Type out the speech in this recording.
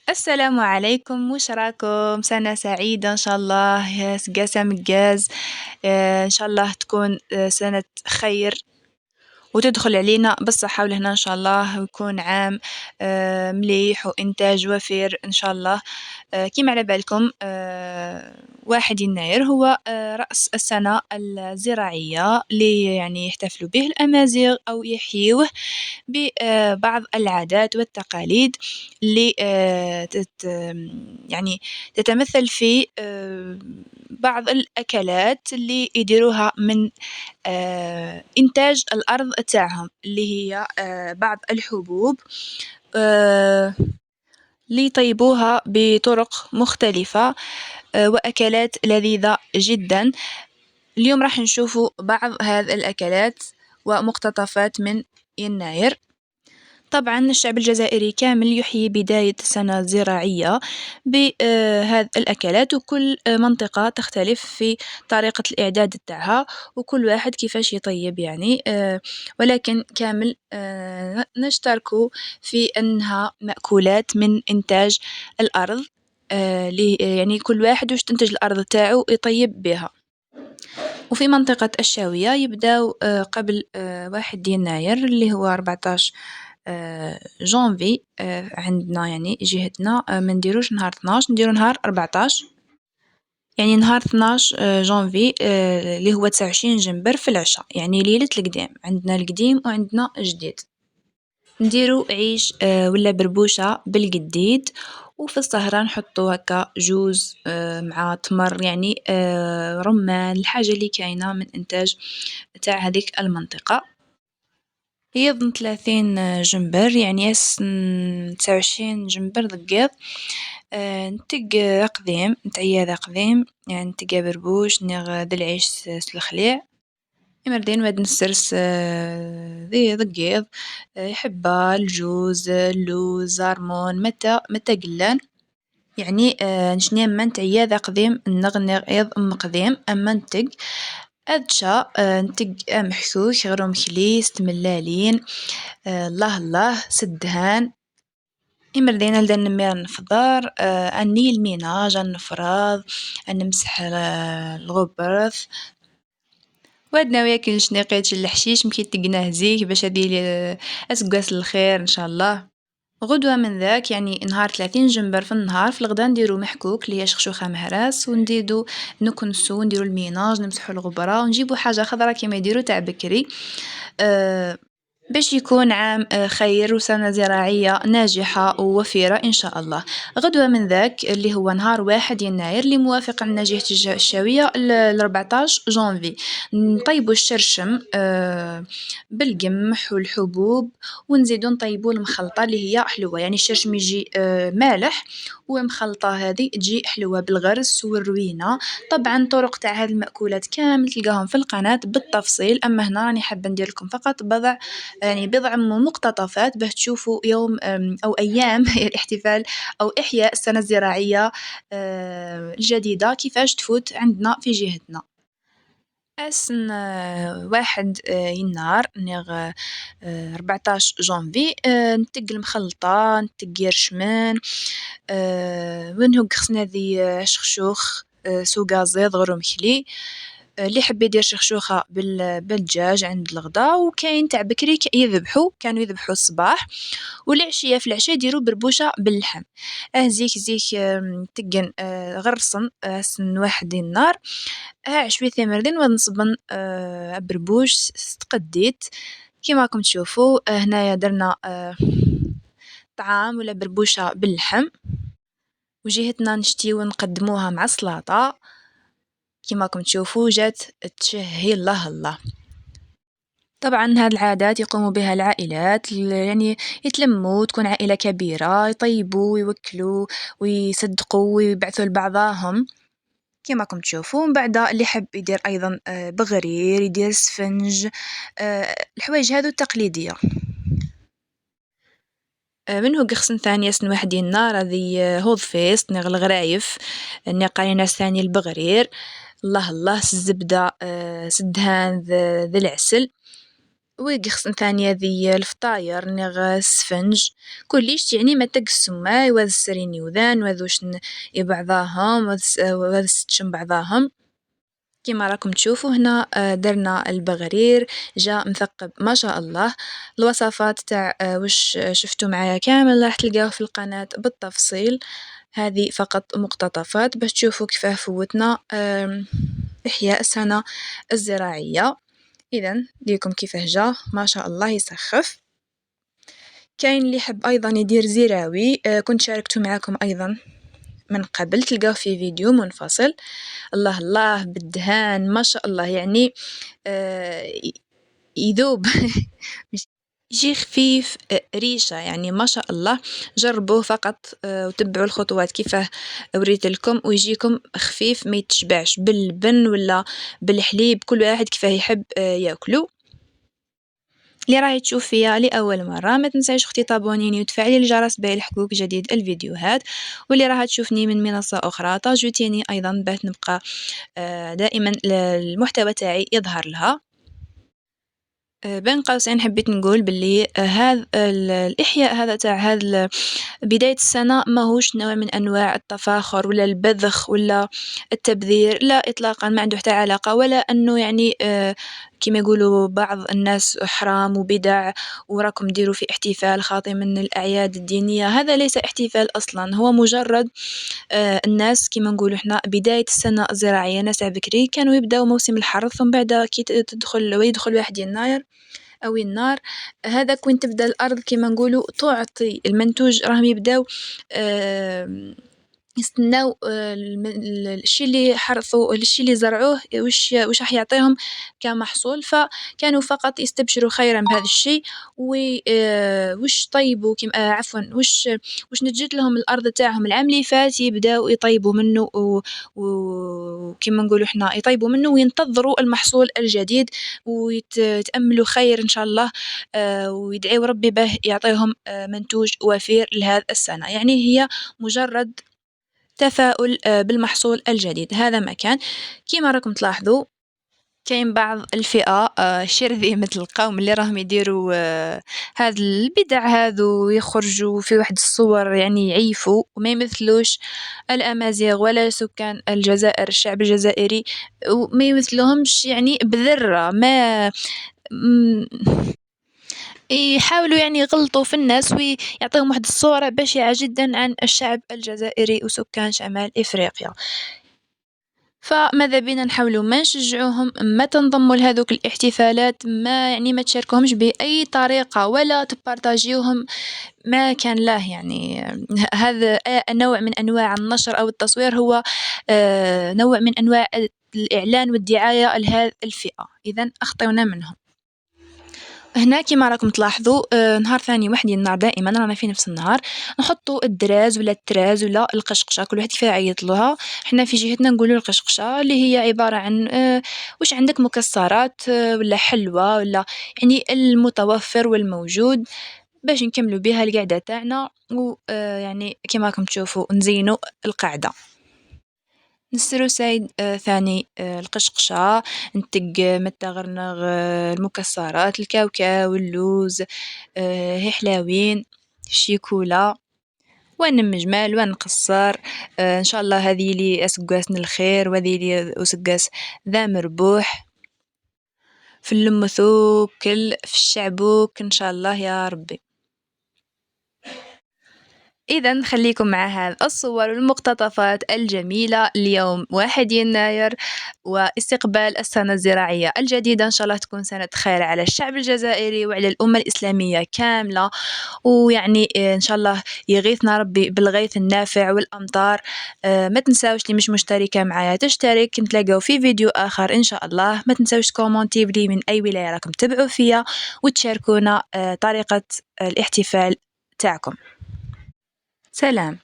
السلام عليكم، واش راكم؟ سنة سعيدة إن شاء الله، يا سقاسة مقاز. إن شاء الله تكون سنة خير وتدخل علينا بالصحة والهنا إن شاء الله، ويكون عام مليح وإنتاج وفير إن شاء الله. كيما على بالكم 1 يناير هو رأس السنة الزراعية اللي يعني يحتفلوا به الأمازيغ أو يحيوه ببعض العادات والتقاليد اللي يعني تتمثل في بعض الأكلات اللي يديروها من إنتاج الأرض تاعهم، اللي هي بعض الحبوب آه، اللي يطيبوها بطرق مختلفة وأكلات لذيذة جدا. اليوم راح نشوفوا بعض هذه الأكلات ومقتطفات من يناير. طبعا الشعب الجزائري كامل يحيي بداية سنة زراعية بهذه الأكلات، وكل منطقة تختلف في طريقة الإعداد تاعها، وكل واحد كيفاش يطيب يعني ولكن كامل نشتركوا في أنها مأكولات من إنتاج الأرض. يعني كل واحد واش تنتج الأرض تاعو يطيب بها. وفي منطقة الشاوية يبداو قبل 1 يناير اللي هو 14 جانفي. عندنا يعني جهتنا ما نديروش نهار 12، نديرو نهار 14. يعني نهار 12 جانفي اللي هو 29 جنبر في العشاء، يعني ليلة القديم. عندنا القديم وعندنا جديد. نديرو عيش ولا بربوشة بالقديد، وفي السهرة نحطو هكا جوز مع تمر، يعني رمان، الحاجة اللي كاينة من إنتاج تاع هذيك المنطقة. هي ضمن 30 جنبر، يعني 29 جنبر ضقيض. نتق قديم نتعيا قديم، يعني نتقى بربوش نغ ذا العيش سلخليع مردين واد نسرس ذي ضقيض يحبها الجوز اللوز زارمون متى قلان. يعني نشني من تعيا ذا قديم نغ ايض قديم اما نتق ادشا نتق محشوش غير مخليس تملالين. الله الله سدهان إمردينا لدى نمير نفضار أني الميناج نفراض نمسح الغبرث. وادنا وياكل شنيقيتش الحشيش مكي تقناه زيك باش هذي أسقاس الخير إن شاء الله. غدوة من ذاك يعني نهار 30 جنبر في النهار، في الغدا نديرو محكوك اللي هي شخشوخة مهراس، ونديدو نكنسو نديرو الميناج نمسحو الغبرة، ونجيبو حاجة خضرا كيما يديرو تاع بكري باش يكون عام خير وسنة زراعية ناجحة ووفيرة إن شاء الله. غدوة من ذاك اللي هو نهار 1 يناير اللي موافق على جهة الشاوية 14 جانفي، نطيبوا الشرشم بالقمح والحبوب، ونزيدو نطيبوا المخلطة اللي هي حلوة. يعني الشرشم يجي مالح، ومخلطة هذه تجي حلوة بالغرس والروينة. طبعا طرق تاع هذه المأكولات كامل تلقاهم في القناة بالتفصيل، أما هنا راني حابة ندير لكم فقط بضع مقتطفات باش تشوفوا يوم أو أيام الاحتفال أو إحياء السنة الزراعية الجديدة كيفاش تفوت عندنا في جهتنا. أسن 1 يناير نغ 14 جانفي نتق المخلطة نتق يرشمان ونهو خصنا ذي شخشوخ سوقا زيض غرو مخلي. اللي حب يدير شخشوخة بالدجاج عند الغدا، وكاين تاع بكري كانوا يذبحوا الصباح، والعشية في العشاء يديروا بربوشة باللحم. زيك تقن غرسن سن 1 يناير عشوي ثمردين ونصبن بربوش استقديت كيما راكم تشوفوا. هنايا درنا طعام ولا بربوشة باللحم، وجهتنا نشتيو ونقدموها مع السلطة كيما راكم تشوفوا جات تشهي الله الله. طبعا هاد العادات يقوم بها العائلات، يعني يتلموا تكون عائلة كبيرة يطيبوا ويوكلوا ويصدقوا ويبعثوا لبعضهم كيما راكم تشوفوا. من بعد اللي حب يدير ايضا بغرير يدير سفنج الحوايج هذو التقليدية. منه قخصن ثانية سن 1 يناير هذه هوض فيست نغ الغرايف نقاي ناس ثاني البغرير الله الله الزبدة سدهان ذي العسل. ويقخصن ثانية ذي الفطاير نغ السفنج كليش يعني ما تقسماي وذ السريني وذان وذوش بعضاهم وذ ستشم بعضاهم. كيما راكم تشوفوا هنا درنا البغرير جاء مثقب ما شاء الله. الوصفات تاع وش شفتوا معايا كامل راح تلقاوه في القناة بالتفصيل. هذه فقط مقتطفات باش تشوفوا كيفاه فوتنا إحياء السنة الزراعية. إذا ليكم كيفاه جا ما شاء الله يسخف. كاين اللي يحب أيضا يدير زراوي كنت شاركته معاكم أيضا من قبل تلقاوه في فيديو منفصل. الله الله بالدهان ما شاء الله يعني يذوب يجي خفيف ريشة يعني ما شاء الله. جربوه فقط وتبعوا الخطوات كيفاه وريت لكم ويجيكم خفيف ما يتشبعش باللبن ولا بالحليب كل واحد كيفاه يحب ياكلو. اللي راهي تشوف فيا لأول مرة ما تنساش اختي تابونيني وتفعلي الجرس باش يلحقوك جديد الفيديوهات. واللي راها تشوفني من منصة أخرى تاجوتيني أيضا باش نبقى دائما المحتوى تاعي يظهر لها. بين قوسين حبيت نقول باللي هذا الإحياء هذا تاع هذا بداية السنة ماهوش نوع من أنواع التفاخر ولا البذخ ولا التبذير لا إطلاقا ما عنده حتى علاقة ولا أنه يعني كما يقولوا بعض الناس حرام وبدع وراكم ديروا في احتفال خاطئ من الأعياد الدينية. هذا ليس احتفال أصلا هو مجرد الناس كما نقولوا احنا بداية السنة الزراعية ناس بكري كانوا يبداو موسم الحرث ومن بعد كي يدخل واحد يناير أو النار هذاك وين تبدا الأرض كما نقولوا تعطي المنتوج راهم يبداو يستناو الشيء اللي حرثوا الشيء اللي زرعوه وش راح يعطيهم كمحصول. فكانوا فقط يستبشروا خيرا بهذا الشيء وش طيبوا عفوا وش نجد لهم الأرض تاعهم العام اللي فات يبداو يطيبوا منه وكما نقولوا احنا يطيبوا منه وينتظروا المحصول الجديد ويتأملوا خير إن شاء الله ويدعوا ربي به يعطيهم منتوج وفير لهذا السنة. يعني هي مجرد تفاؤل بالمحصول الجديد. هذا ما كان كيما راكم تلاحظوا كاين بعض الفئة شرذمة القوم اللي راهم يديروا هذا البدع هذو يخرجوا في واحد الصور يعني يعيفوا وما يمثلوش الأمازيغ ولا سكان الجزائر الشعب الجزائري وما يمثلهمش يعني بذرة ما يحاولوا يعني يغلطوا في الناس ويعطيهم واحد الصورة بشعة جدا عن الشعب الجزائري وسكان شمال إفريقيا. فماذا بينا نحاولوا ما نشجعوهم ما تنضموا لهذوك الاحتفالات ما يعني ما تشاركوهمش بأي طريقة ولا تبارتاجيوهم ما كان له يعني هذا نوع من أنواع النشر أو التصوير هو نوع من أنواع الإعلان والدعاية لهذه الفئة. إذن أخطينا منهم. هنا كيما راكم تلاحظوا نهار ثاني واحد النهار دائما رانا في نفس النهار نحطوا الدراز ولا التراز ولا القشقشه كل واحد كيف يعيط لها. حنا في جهتنا نقولوا القشقشه اللي هي عباره عن واش عندك مكسرات ولا حلوى ولا يعني المتوفر والموجود باش نكملوا بها القعده تاعنا ويعني كيما راكم تشوفوا نزينوا القعده. نسرو سايد ثاني القشقشة نتق متغرنغ المكسرات الكاوكاو اللوز هي حلاوين الشيكولا ونمجمال ونقصر ان شاء الله هذه لي اسقاسن الخير وهذه لي اسقاس ذا مربوح في اللمثوكل في الشعبوك ان شاء الله يا ربي. إذا خليكم مع هذه الصور والمقتطفات الجميلة اليوم 1 يناير واستقبال السنة الزراعية الجديدة إن شاء الله تكون سنة خير على الشعب الجزائري وعلى الأمة الإسلامية كاملة ويعني إن شاء الله يغيثنا ربي بالغيث النافع والأمطار. ما تنساوش اللي مش مشتركة معايا تشترك نتلاقاو في فيديو آخر إن شاء الله. ما تنساوش كومنتي لي من أي ولاية راكم تبعوا فيها وتشاركونا طريقة الاحتفال تاعكم. سلام.